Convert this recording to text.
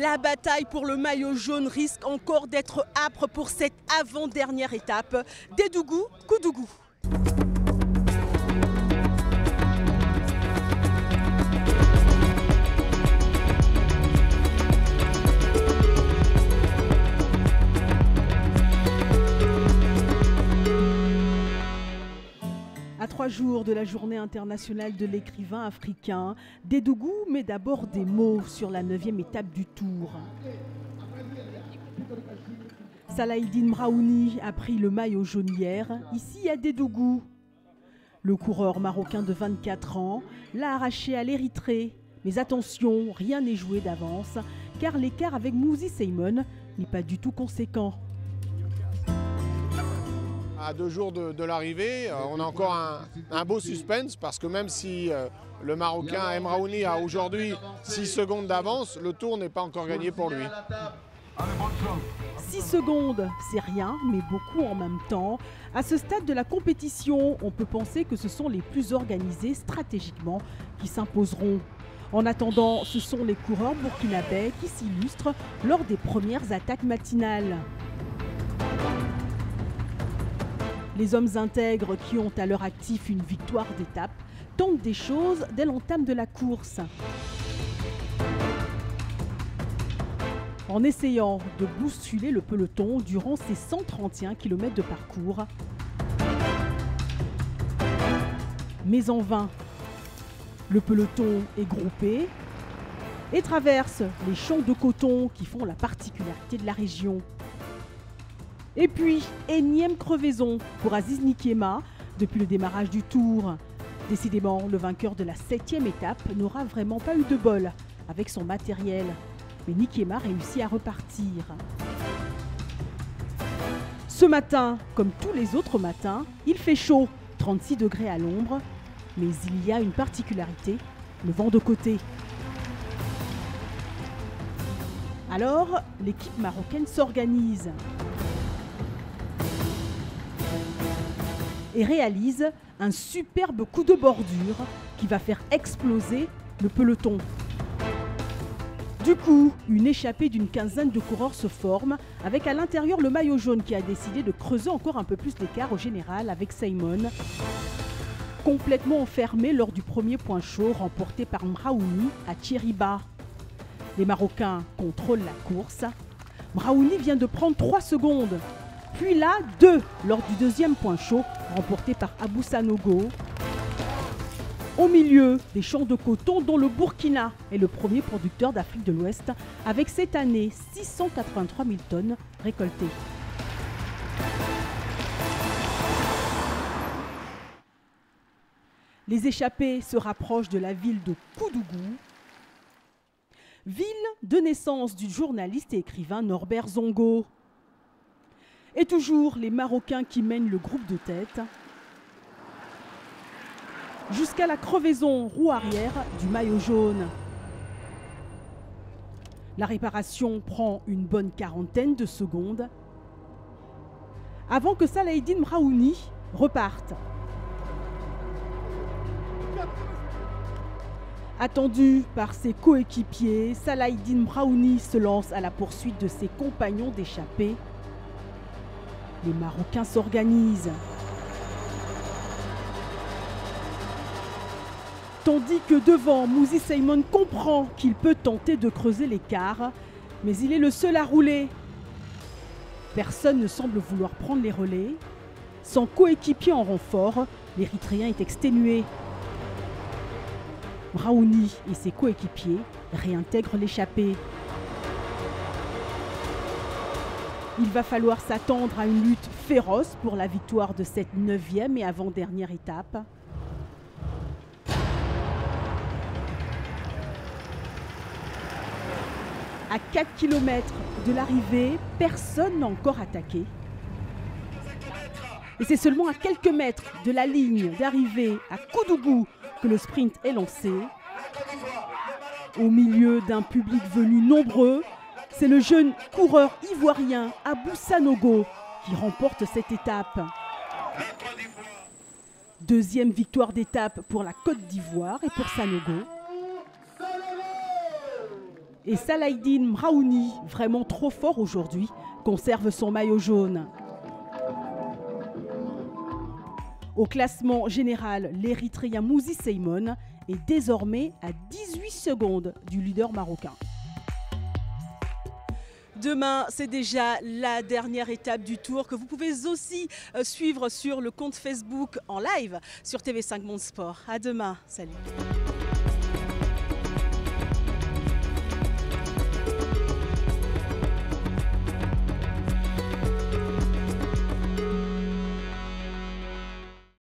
La bataille pour le maillot jaune risque encore d'être âpre pour cette avant-dernière étape. Dédougou, Koudougou. À 3 jours de la journée internationale de l'écrivain africain, Dédougou met d'abord des mots sur la 9e étape du Tour. Salahidine Mraouni a pris le maillot jaune hier, ici à Dédougou. Le coureur marocain de 24 ans l'a arraché à l'Érythrée. Mais attention, rien n'est joué d'avance, car l'écart avec Mouzi Seymon n'est pas du tout conséquent. À 2 jours de l'arrivée, on a encore un beau suspense parce que même si le Marocain Mraouni a aujourd'hui 6 secondes d'avance, le tour n'est pas encore gagné pour lui. 6 secondes, c'est rien, mais beaucoup en même temps. À ce stade de la compétition, on peut penser que ce sont les plus organisés stratégiquement qui s'imposeront. En attendant, ce sont les coureurs burkinabés qui s'illustrent lors des premières attaques matinales. Les hommes intègres qui ont à leur actif une victoire d'étape tentent des choses dès l'entame de la course. En essayant de bousculer le peloton durant ces 131 km de parcours. Mais en vain. Le peloton est groupé et traverse les champs de coton qui font la particularité de la région. Et puis, énième crevaison pour Aziz Nkiema depuis le démarrage du Tour. Décidément, le vainqueur de la 7e étape n'aura vraiment pas eu de bol avec son matériel. Mais Nkiema réussit à repartir. Ce matin, comme tous les autres matins, il fait chaud, 36 degrés à l'ombre. Mais il y a une particularité, le vent de côté. Alors, l'équipe marocaine s'organise et réalise un superbe coup de bordure qui va faire exploser le peloton. Du coup, une échappée d'une quinzaine de coureurs se forme, avec à l'intérieur le maillot jaune qui a décidé de creuser encore un peu plus l'écart au général avec Seymon, complètement enfermé lors du premier point chaud remporté par Mraouni à Thiriba. Les Marocains contrôlent la course. Mraouni vient de prendre 3 secondes. Puis là, 2 lors du deuxième point chaud, remporté par Abou Sanogo. Au milieu des champs de coton dont le Burkina est le premier producteur d'Afrique de l'Ouest, avec cette année 683 000 tonnes récoltées. Les échappés se rapprochent de la ville de Koudougou, ville de naissance du journaliste et écrivain Norbert Zongo. Et toujours les Marocains qui mènent le groupe de tête jusqu'à la crevaison roue arrière du maillot jaune. La réparation prend une bonne quarantaine de secondes avant que Salahidine Mraouni reparte. Attendu par ses coéquipiers, Salahidine Mraouni se lance à la poursuite de ses compagnons d'échappée. Les Marocains s'organisent. Tandis que devant, Mouzi Seymon comprend qu'il peut tenter de creuser l'écart, mais il est le seul à rouler. Personne ne semble vouloir prendre les relais. Sans coéquipier en renfort, l'Érythréen est exténué. Mraouni et ses coéquipiers réintègrent l'échappée. Il va falloir s'attendre à une lutte féroce pour la victoire de cette 9e et avant-dernière étape. À 4 km de l'arrivée, personne n'a encore attaqué. Et c'est seulement à quelques mètres de la ligne d'arrivée à Koudougou que le sprint est lancé. Au milieu d'un public venu nombreux, c'est le jeune coureur ivoirien Abou Sanogo qui remporte cette étape. Deuxième victoire d'étape pour la Côte d'Ivoire et pour Sanogo. Et Salahdine Mraouni, vraiment trop fort aujourd'hui, conserve son maillot jaune. Au classement général, l'Érythréen Mouzi Seymon est désormais à 18 secondes du leader marocain. Demain, c'est déjà la dernière étape du Tour que vous pouvez aussi suivre sur le compte Facebook en live sur TV5 Monde Sport. À demain, salut.